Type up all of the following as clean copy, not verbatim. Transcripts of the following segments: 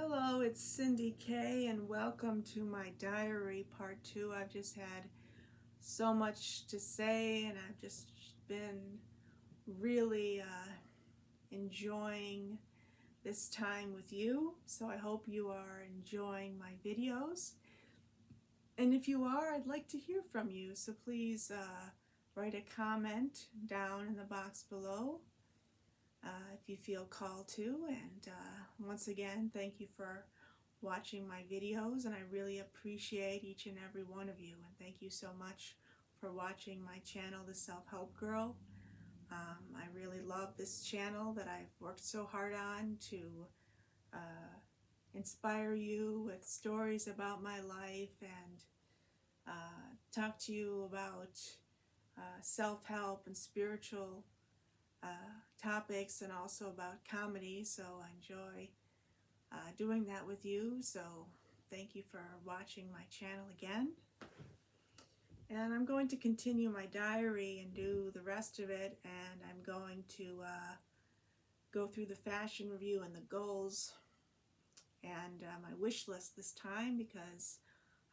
Hello, it's Cindy K, and welcome to my diary part 2. I've just had so much to say, and I've just been really enjoying this time with you. So I hope you are enjoying my videos. And if you are, I'd like to hear from you. So please write a comment down in the box below if you feel called to. And once again, thank you for watching my videos, and I really appreciate each and every one of you, and thank you so much for watching my channel, The Self-Help Girl. I really love this channel that I've worked so hard on to inspire you with stories about my life and talk to you about self-help and spiritual topics, and also about comedy. So I enjoy doing that with you. So thank you for watching my channel again. And I'm going to continue my diary and do the rest of it, and I'm going to go through the fashion review and the goals and my wish list this time, because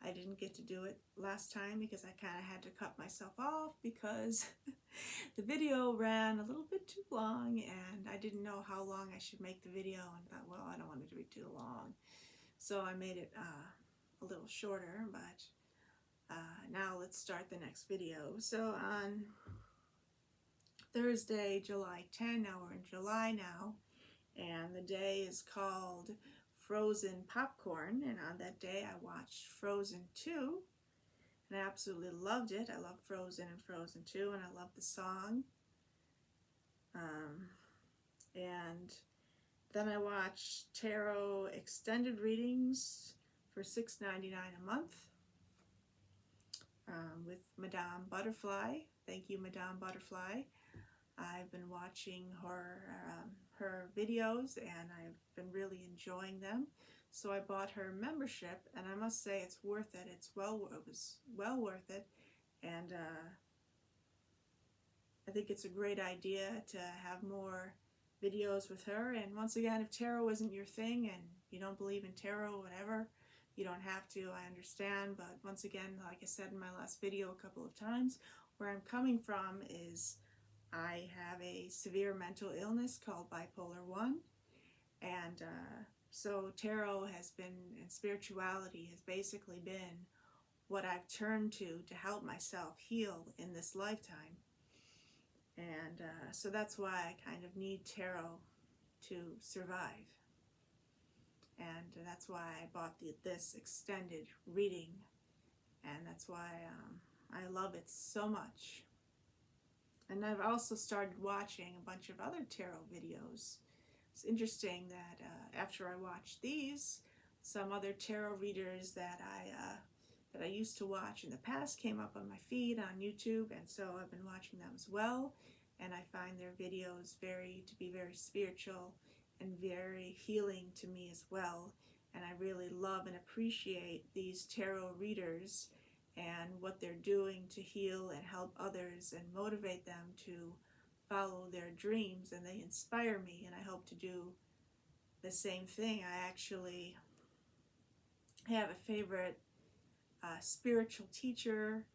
I didn't get to do it last time because I kind of had to cut myself off because the video ran a little bit too long, and I didn't know how long I should make the video, and thought, well, I don't want it to be too long. So I made it a little shorter, but now let's start the next video. So on Thursday, July 10, now we're in July now, and the day is called Frozen Popcorn, and on that day I watched Frozen 2, and I absolutely loved it. I love Frozen and Frozen 2, and I love the song. And then I watched tarot extended readings for $6.99 a month with Madame Butterfly. Thank you, Madame Butterfly. I've been watching her videos, and I've been really enjoying them. So I bought her membership, and I must say it's worth it. It was well worth it, and I think it's a great idea to have more videos with her. And once again, if tarot isn't your thing and you don't believe in tarot or whatever, you don't have to, I understand. But once again, like I said in my last video a couple of times, where I'm coming from is I have a severe mental illness called bipolar 1, and so tarot has been, and spirituality has basically been what I've turned to help myself heal in this lifetime. And so that's why I kind of need tarot to survive. And that's why I bought this extended reading, and that's why I love it so much. And I've also started watching a bunch of other tarot videos. It's interesting that after I watched these, some other tarot readers that I used to watch in the past came up on my feed on YouTube, and so I've been watching them as well. And I find their videos to be very spiritual and very healing to me as well. And I really love and appreciate these tarot readers and what they're doing to heal and help others and motivate them to follow their dreams, and they inspire me, and I hope to do the same thing. I actually have a favorite spiritual teacher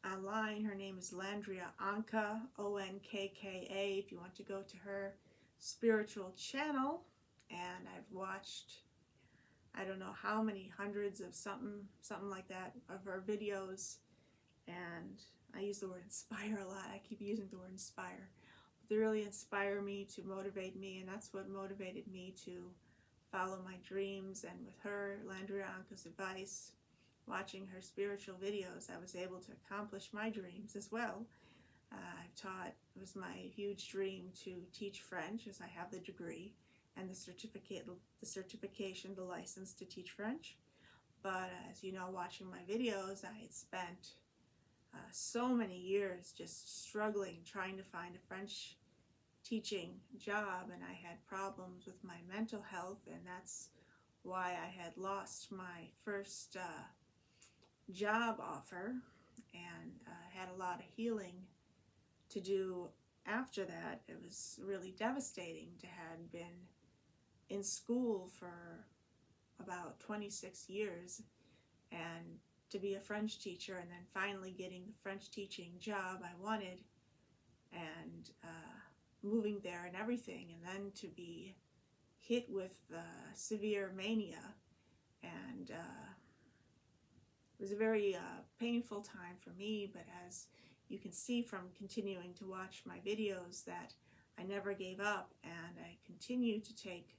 online. Her name is Landria Onkka, O-N-K-K-A, if you want to go to her spiritual channel. And I've watched, I don't know how many hundreds of something like that of her videos. And I use the word inspire a lot. I keep using the word inspire. But they really inspire me, to motivate me, and that's what motivated me to follow my dreams. And with her, Landria Onkka's advice, watching her spiritual videos, I was able to accomplish my dreams as well. I've taught, it was my huge dream to teach French, as I have the degree and the certification, the license to teach French. But as you know, watching my videos, I had spent so many years just struggling, trying to find a French teaching job, and I had problems with my mental health, and that's why I had lost my first job offer, and had a lot of healing to do after that. It was really devastating to have been in school for about 26 years, and to be a French teacher, and then finally getting the French teaching job I wanted, and moving there and everything, and then to be hit with severe mania. And it was a very painful time for me, but as you can see from continuing to watch my videos, that I never gave up, and I continued to take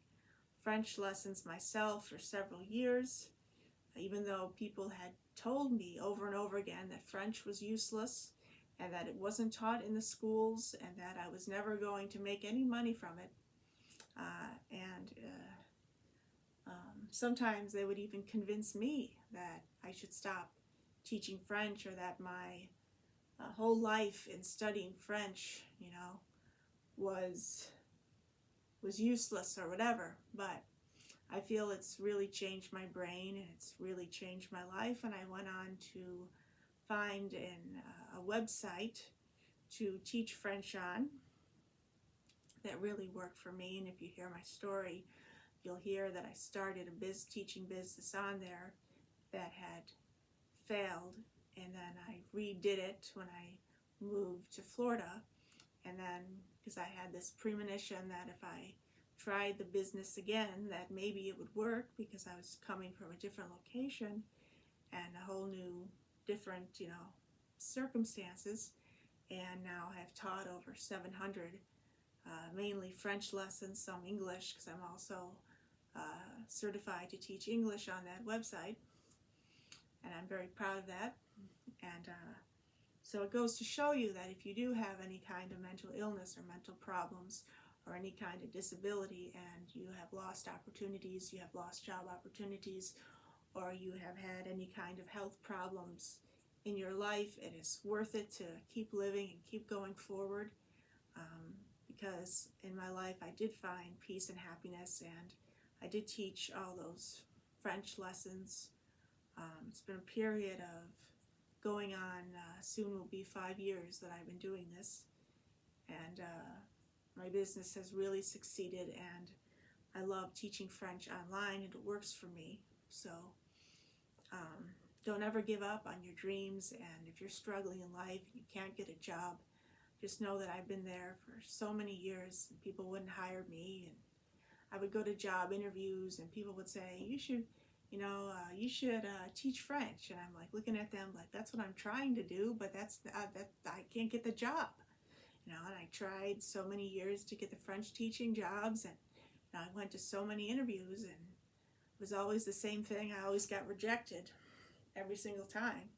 French lessons myself for several years, even though people had told me over and over again that French was useless and that it wasn't taught in the schools and that I was never going to make any money from it. Sometimes they would even convince me that I should stop teaching French, or that my whole life in studying French, was useless or whatever. But I feel it's really changed my brain, and it's really changed my life, and I went on to find a website to teach French on that really worked for me. And if you hear my story, you'll hear that I started a teaching business on there that had failed, and then I redid it when I moved to Florida. And then, because I had this premonition that if I tried the business again, that maybe it would work, because I was coming from a different location and a whole new, different, circumstances. And now I have taught over 700, mainly French lessons, some English, because I'm also certified to teach English on that website, and I'm very proud of that. And so it goes to show you that if you do have any kind of mental illness or mental problems or any kind of disability, and you have lost opportunities, you have lost job opportunities, or you have had any kind of health problems in your life, it is worth it to keep living and keep going forward, because in my life I did find peace and happiness, and I did teach all those French lessons. It's been a period of going on, soon will be 5 years that I've been doing this, and my business has really succeeded, and I love teaching French online, and it works for me. So don't ever give up on your dreams, and if you're struggling in life and you can't get a job, just know that I've been there for so many years, and people wouldn't hire me, and I would go to job interviews and people would say, you should teach French, and I'm like looking at them like, that's what I'm trying to do, but I can't get the job, and I tried so many years to get the French teaching jobs, and I went to so many interviews, and it was always the same thing. I always got rejected every single time,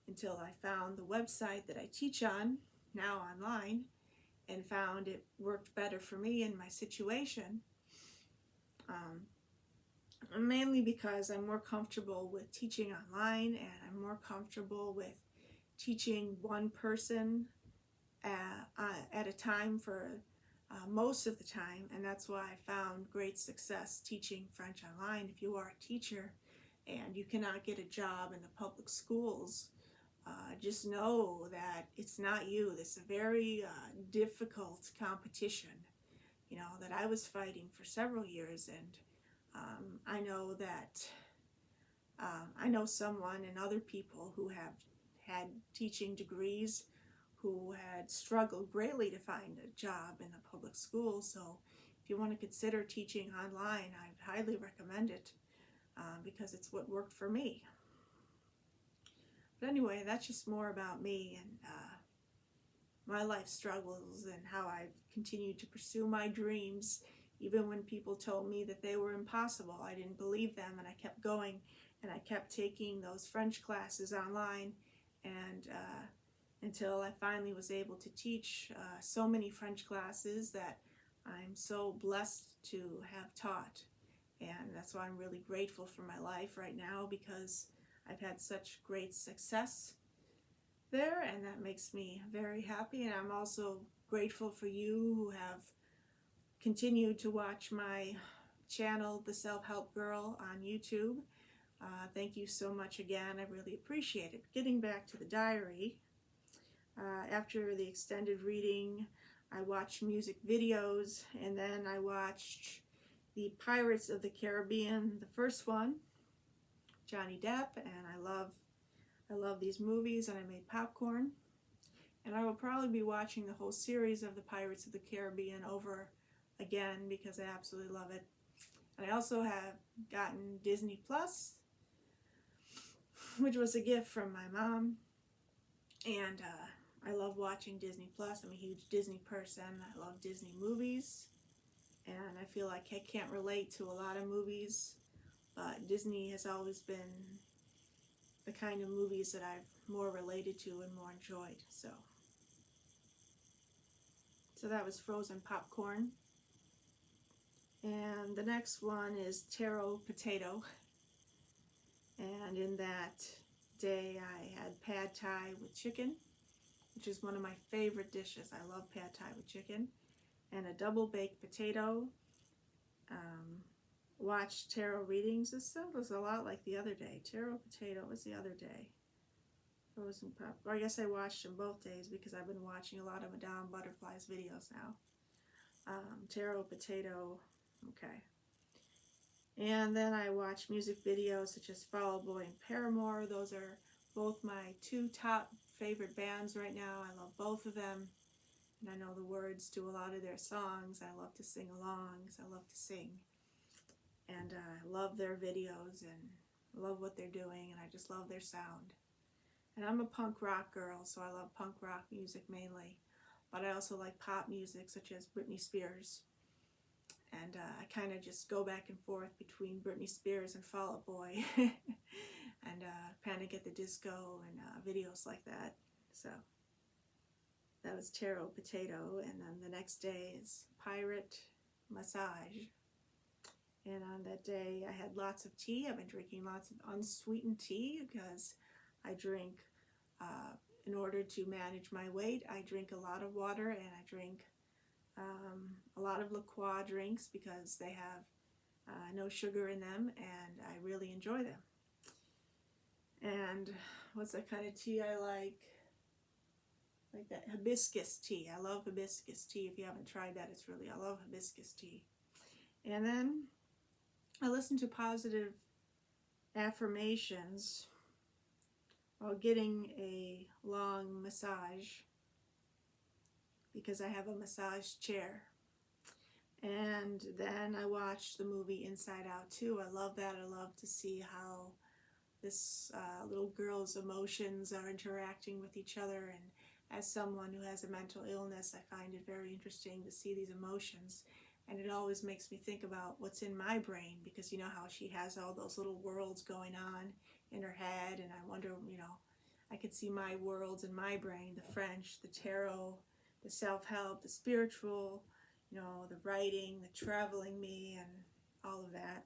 until I found the website that I teach on now online, and found it worked better for me in my situation. Mainly because I'm more comfortable with teaching online, and I'm more comfortable with teaching one person at a time for most of the time, and that's why I found great success teaching French online. If you are a teacher and you cannot get a job in the public schools, just know that it's not you. This is a very difficult competition, that I was fighting for several years, and I know that I know someone and other people who have had teaching degrees who had struggled greatly to find a job in the public schools. So if you want to consider teaching online, I highly recommend it, because it's what worked for me. But anyway, that's just more about me and my life struggles, and how I've continued to pursue my dreams. Even when people told me that they were impossible, I didn't believe them, and I kept going, and I kept taking those French classes online, and until I finally was able to teach so many French classes that I'm so blessed to have taught. And that's why I'm really grateful for my life right now, because I've had such great success there, and that makes me very happy. And I'm also grateful for you who have continued to watch my channel, The Self-Help Girl, on YouTube. Thank you so much again. I really appreciate it. Getting back to the diary, after the extended reading, I watched music videos, and then I watched the Pirates of the Caribbean, the first one, Johnny Depp, and I love these movies, and I made popcorn. And I will probably be watching the whole series of the Pirates of the Caribbean over again because I absolutely love it. And I also have gotten Disney Plus, which was a gift from my mom. And I love watching Disney Plus. I'm a huge Disney person. I love Disney movies. And I feel like I can't relate to a lot of movies, but Disney has always been the kind of movies that I've more related to and more enjoyed. So that was frozen popcorn. And the next one is taro potato. And in that day I had pad thai with chicken, which is one of my favorite dishes. I love pad thai with chicken. And a double baked potato. Watched tarot readings. This was a lot like the other day. Taro potato was the other day. Frozen pop. Or I guess I watched them both days because I've been watching a lot of Madame Butterfly's videos now. Taro potato. Okay. And then I watch music videos such as Fall Out Boy and Paramore. Those are both my two top favorite bands right now. I love both of them. And I know the words to a lot of their songs. I love to sing along because I love to sing. And I love their videos and love what they're doing, and I just love their sound. And I'm a punk rock girl, so I love punk rock music mainly. But I also like pop music such as Britney Spears. And I kind of just go back and forth between Britney Spears and Fall Out Boy and Panic at the Disco and videos like that. So that was taro potato. And then the next day is pirate massage. And on that day I had lots of tea. I've been drinking lots of unsweetened tea because I drink, in order to manage my weight, I drink a lot of water, and I drink a lot of La Croix drinks because they have no sugar in them, and I really enjoy them. And what's that kind of tea I like? Like that hibiscus tea. I love hibiscus tea. If you haven't tried that, I love hibiscus tea. And then I listen to positive affirmations while getting a long massage because I have a massage chair. And then I watched the movie Inside Out too. I love that. I love to see how this little girl's emotions are interacting with each other. And as someone who has a mental illness, I find it very interesting to see these emotions. And it always makes me think about what's in my brain, because you know how she has all those little worlds going on in her head, and I wonder, I could see my worlds in my brain, the French, the tarot, the self-help, the spiritual, the writing, the traveling me, and all of that,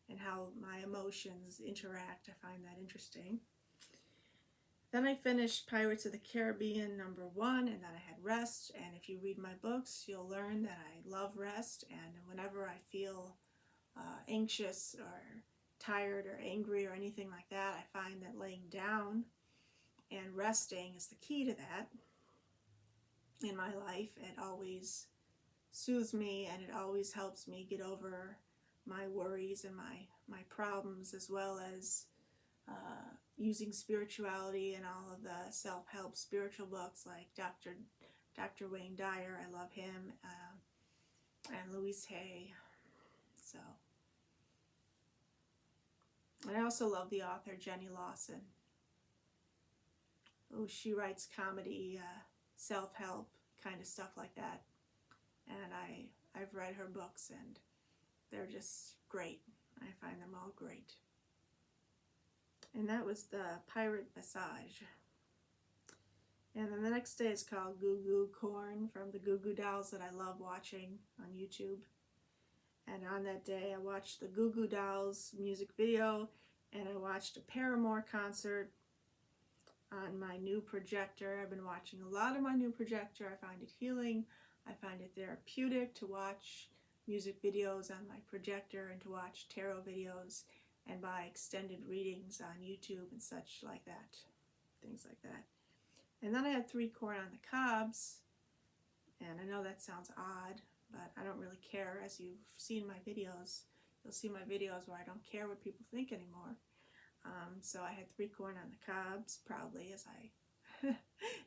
and how my emotions interact. I find that interesting. Then I finished Pirates of the Caribbean #1, and then I had rest. And if you read my books, you'll learn that I love rest. And whenever I feel anxious or tired or angry or anything like that, I find that laying down and resting is the key to that in my life. It always soothes me, and it always helps me get over my worries and my problems, as well as using spirituality and all of the self-help spiritual books like Dr. Wayne Dyer. I love him, and Louise Hay. So, and I also love the author Jenny Lawson. Oh, she writes comedy, self-help kind of stuff like that. And I've read her books, and they're just great. I find them all great. And that was the pirate massage. And then the next day is called Goo Goo Corn, from the Goo Goo Dolls that I love watching on YouTube. And on that day I watched the Goo Goo Dolls music video, and I watched a Paramore concert on my new projector. I've been watching a lot of my new projector. I find it healing. I find it therapeutic to watch music videos on my projector and to watch tarot videos and buy extended readings on YouTube and such like that, things like that. And then I had 3 corn on the cobs, and I know that sounds odd, but I don't really care. As you've seen my videos, you'll see my videos where I don't care what people think anymore. So I had 3 corn on the cobs, proudly, as I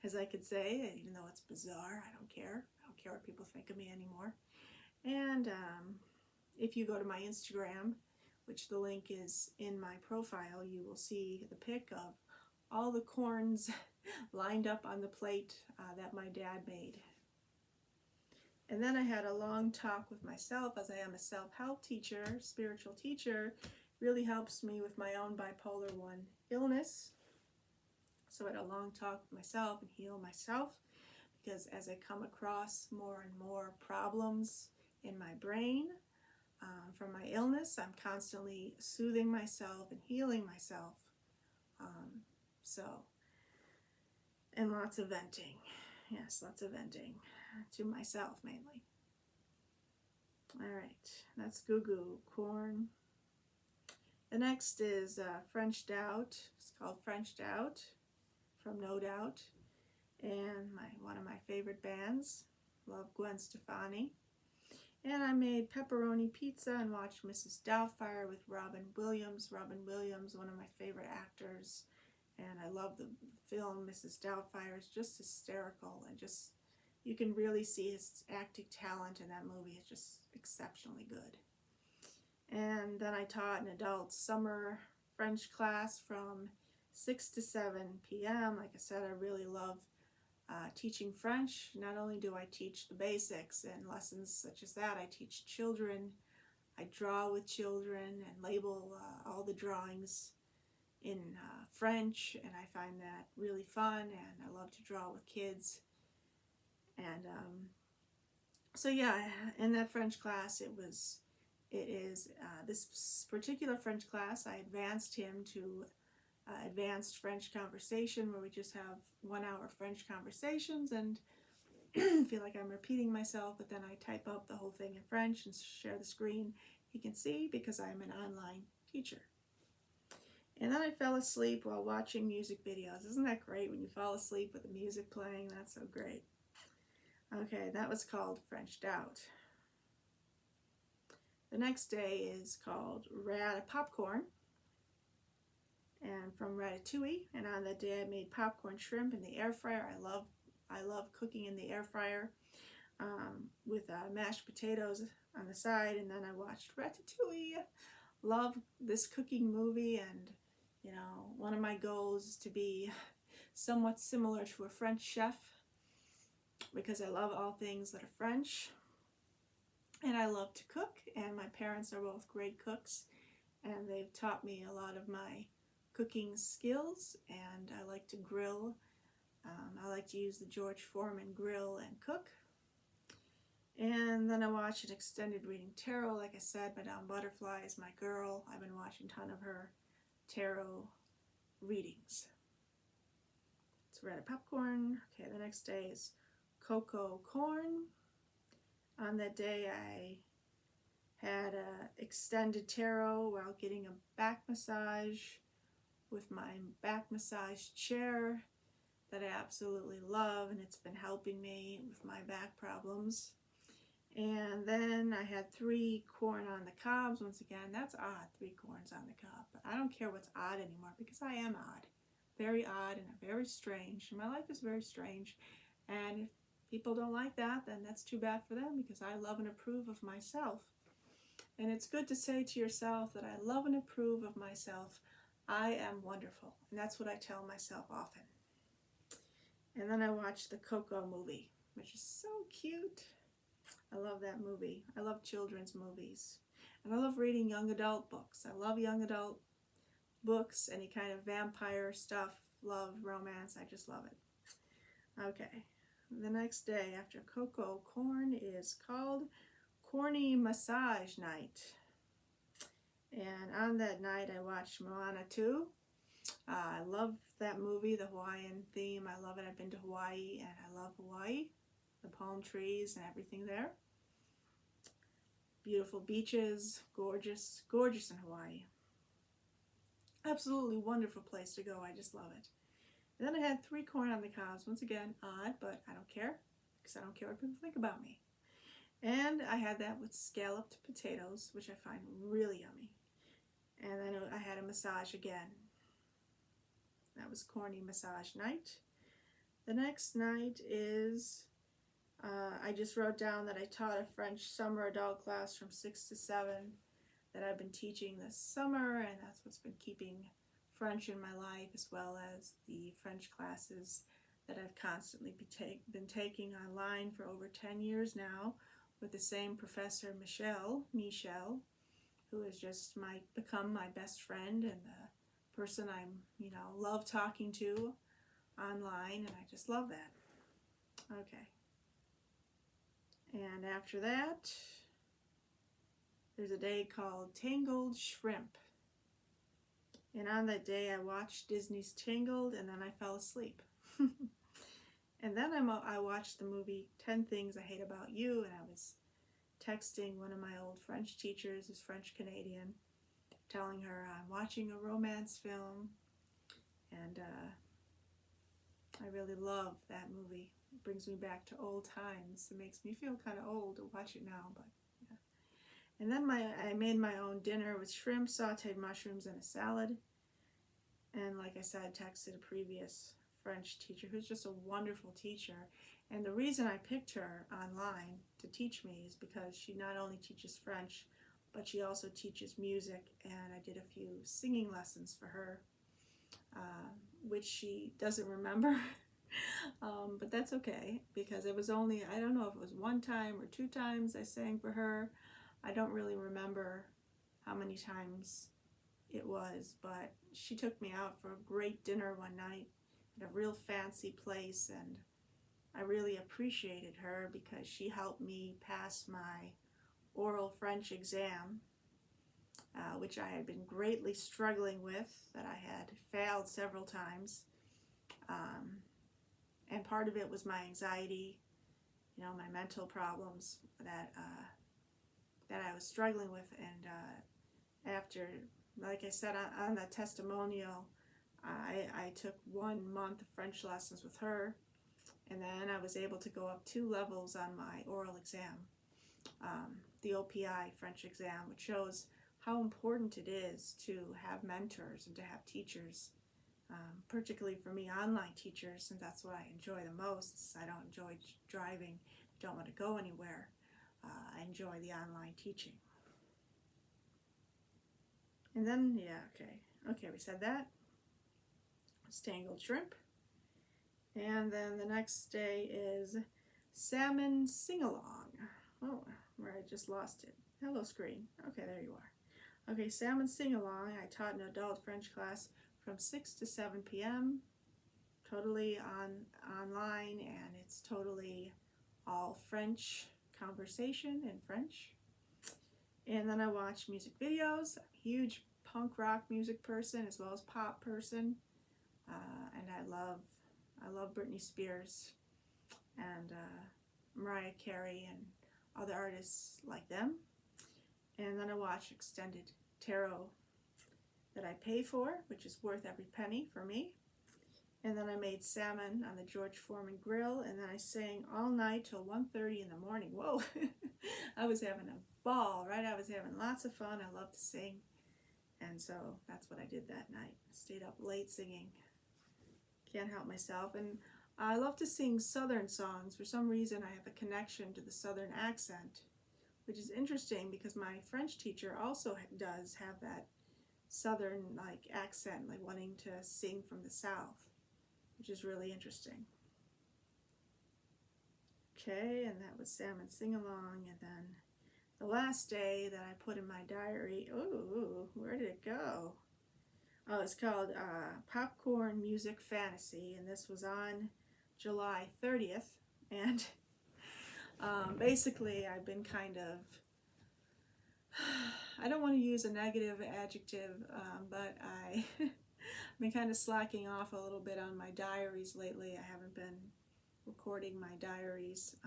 as I could say, even though it's bizarre. I don't care. I don't care what people think of me anymore. And if you go to my Instagram, which the link is in my profile, you will see the pic of all the corns lined up on the plate that my dad made. And then I had a long talk with myself, as I am a self-help teacher, spiritual teacher. Really helps me with my own bipolar 1 illness. So I had a long talk with myself and heal myself, because as I come across more and more problems in my brain from my illness, I'm constantly soothing myself and healing myself. And lots of venting. Yes, lots of venting to myself mainly. All right, that's Goo Goo corn. The next is French Doubt. It's called French Doubt from No Doubt, and one of my favorite bands. Love Gwen Stefani. And I made pepperoni pizza and watched Mrs. Doubtfire with Robin Williams. Robin Williams, one of my favorite actors, and I love the film. Mrs. Doubtfire is just hysterical, and just, you can really see his acting talent in that movie. It's just exceptionally good. And then I taught an adult summer French class from 6 to 7 p.m. Like I said, I really love teaching French. Not only do I teach the basics and lessons such as that, I teach children. I draw with children and label all the drawings in French, and I find that really fun, and I love to draw with kids. And so yeah, in that French class, this particular French class, I advanced him to advanced French conversation, where we just have 1 hour French conversations, and feel like I'm repeating myself, but then I type up the whole thing in French and share the screen. He can see, because I'm an online teacher. And then I fell asleep while watching music videos. Isn't that great when you fall asleep with the music playing? That's so great. Okay, that was called French Doubt. The next day is called Popcorn, and from Ratatouille. And on that day I made popcorn shrimp in the air fryer. I love cooking in the air fryer with mashed potatoes on the side. And then I watched Ratatouille. Love this cooking movie, and you know, one of my goals is to be somewhat similar to a French chef, because I love all things that are French, and I love to cook, and my parents are both great cooks, and they've taught me a lot of my cooking skills. And I like to grill. I like to use the George Foreman grill and cook. And then I watched an extended reading tarot. Like I said, Madame Butterfly is my girl. I've been watching a ton of her tarot readings. It's Red Popcorn. Okay, the next day is Cocoa Corn. On that day I had a extended tarot while getting a back massage with my back massage chair that I absolutely love, and it's been helping me with my back problems. And then I had 3 corn on the cobs. Once again, that's odd, 3 corns on the cob, but I don't care what's odd anymore, because I am odd. Very odd and very strange. My life is very strange, and if people don't like that, then that's too bad for them, because I love and approve of myself. And it's good to say to yourself that I love and approve of myself. I am wonderful, and that's what I tell myself often. And then I watched the Coco movie, which is so cute. I love that movie. I love children's movies. And I love reading young adult books. I love young adult books, any kind of vampire stuff, love, romance. I just love it. Okay. The next day after Cocoa Corn is called Corny Massage Night. And on that night I watched Moana 2. I love that movie, the Hawaiian theme. I love it. I've been to Hawaii, and I love Hawaii. The palm trees and everything there. Beautiful beaches, gorgeous, gorgeous in Hawaii. Absolutely wonderful place to go. I just love it. And then I had 3 corn on the cobs. Once again, odd, but I don't care, because I don't care what people think about me. And I had that with scalloped potatoes, which I find really yummy. And then I had a massage again. That was corny massage night. The next night is, I just wrote down that I taught a French summer adult class from 6 to 7 that I've been teaching this summer, and that's what's been keeping French in my life, as well as the French classes that I've constantly been taking online for over 10 years now with the same professor, Michel, who has just become my best friend and the person I'm, love talking to online, and I just love that. Okay. And after that, there's a day called Tangled Shrimp. And on that day, I watched Disney's Tangled, and then I fell asleep. And then I watched the movie 10 Things I Hate About You, and I was texting one of my old French teachers, who's French Canadian, telling her I'm watching a romance film, and I really love that movie. It brings me back to old times. It makes me feel kind of old to watch it now, but yeah. And then I made my own dinner with shrimp, sauteed mushrooms, and a salad. And like I said, I texted a previous French teacher who's just a wonderful teacher. And the reason I picked her online to teach me is because she not only teaches French, but she also teaches music, and I did a few singing lessons for her, which she doesn't remember. But that's okay, because it was only, I don't know if it was one time or 2 times I sang for her. I don't really remember how many times it was, but she took me out for a great dinner one night at a real fancy place, and I really appreciated her because she helped me pass my oral French exam, which I had been greatly struggling with, that I had failed several times. And part of it was my anxiety, my mental problems that I was struggling with. And after, like I said on the testimonial, I took 1 month of French lessons with her, and then I was able to go up 2 levels on my oral exam, the OPI French exam, which shows how important it is to have mentors and to have teachers, particularly for me, online teachers, and that's what I enjoy the most. I don't enjoy driving, don't want to go anywhere. I enjoy the online teaching. And then, okay, we said that. Tangled shrimp. And then the next day is salmon sing-along. Oh, where I just lost it. Hello, screen. Okay, there you are. Okay, salmon sing-along. I taught an adult French class from 6 to 7 p.m. Totally online, and it's totally all French conversation in French. And then I watch music videos. I'm a huge punk rock music person as well as pop person, and I love Britney Spears and Mariah Carey and other artists like them. And then I watch extended tarot that I pay for, which is worth every penny for me. And then I made salmon on the George Foreman grill, and then I sang all night till 1:30 in the morning. Whoa! I was having a ball, right? I was having lots of fun. I love to sing, and so that's what I did that night. Stayed up late singing. Can't help myself. And I love to sing Southern songs. For some reason, I have a connection to the Southern accent, which is interesting because my French teacher also does have that Southern accent, like wanting to sing from the South, which is really interesting. Okay, and that was salmon sing-along. And then the last day that I put in my diary, ooh, where did it go? Oh, it's called Popcorn Music Fantasy, and this was on July 30th. And basically, I've been kind of, I don't want to use a negative adjective, but I've been kind of slacking off a little bit on my diaries lately. I haven't been recording my diaries,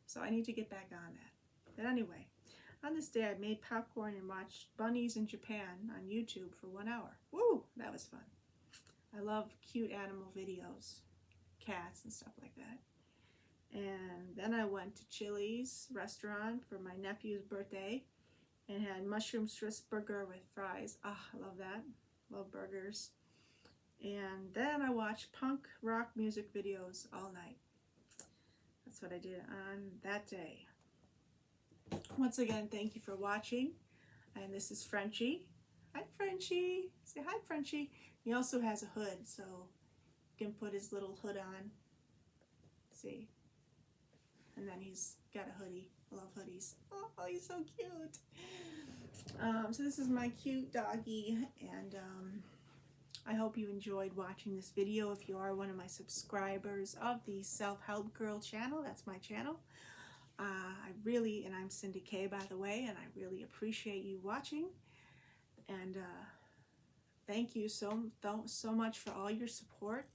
so I need to get back on that. But anyway, on this day I made popcorn and watched Bunnies in Japan on YouTube for 1 hour. Woo! That was fun. I love cute animal videos, cats and stuff like that. And then I went to Chili's restaurant for my nephew's birthday and had mushroom Swiss burger with fries. Ah, I love that. Love burgers. And then I watched punk rock music videos all night. That's what I did on that day. Once again, thank you for watching. And this is Frenchie. Hi, Frenchie. Say hi, Frenchie. He also has a hood, so you can put his little hood on. See? And then he's got a hoodie. I love hoodies. Oh, he's so cute. So this is my cute doggy, and I hope you enjoyed watching this video. If you are one of my subscribers of the Self-Help Girl channel, that's my channel. And I'm Cindy Kay, by the way, and I really appreciate you watching. And thank you so much for all your support.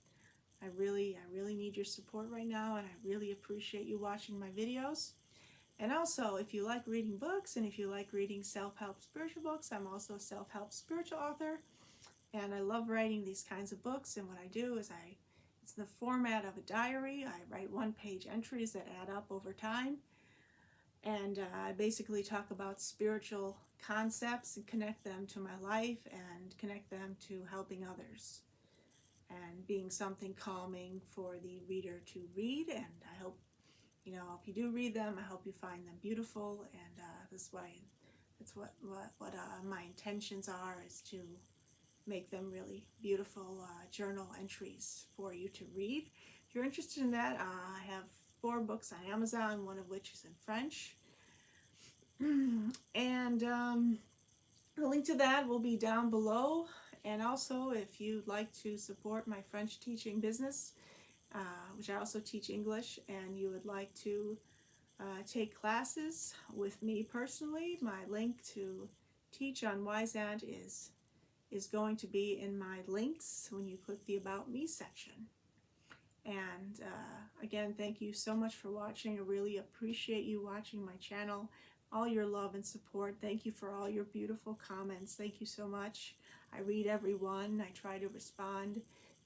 I really need your support right now, and I really appreciate you watching my videos. And also, if you like reading books and if you like reading self-help spiritual books, I'm also a self-help spiritual author, and I love writing these kinds of books. And what I do is it's the format of a diary. I write one-page entries that add up over time, and I basically talk about spiritual concepts and connect them to my life and connect them to helping others and being something calming for the reader to read. And I hope, if you do read them, I hope you find them beautiful. And that's what my intentions are, is to make them really beautiful journal entries for you to read. If you're interested in that, I have 4 books on Amazon, one of which is in French. And the link to that will be down below. And also, if you'd like to support my French teaching business, which I also teach English, and you would like to take classes with me personally, my link to teach on Wyzant is going to be in my links when you click the About Me section. And again, thank you so much for watching. I really appreciate you watching my channel, all your love and support. Thank you for all your beautiful comments. Thank you so much. I read every one. I try to respond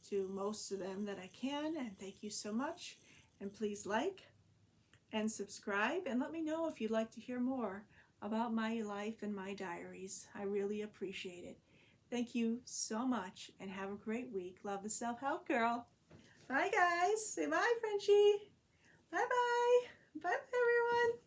to most of them that I can, and thank you so much. And please like and subscribe, and let me know if you'd like to hear more about my life and my diaries. I really appreciate it. Thank you so much, and have a great week. Love, the Self-Help Girl. Bye, guys. Say bye, Frenchie. Bye-bye. Bye, everyone.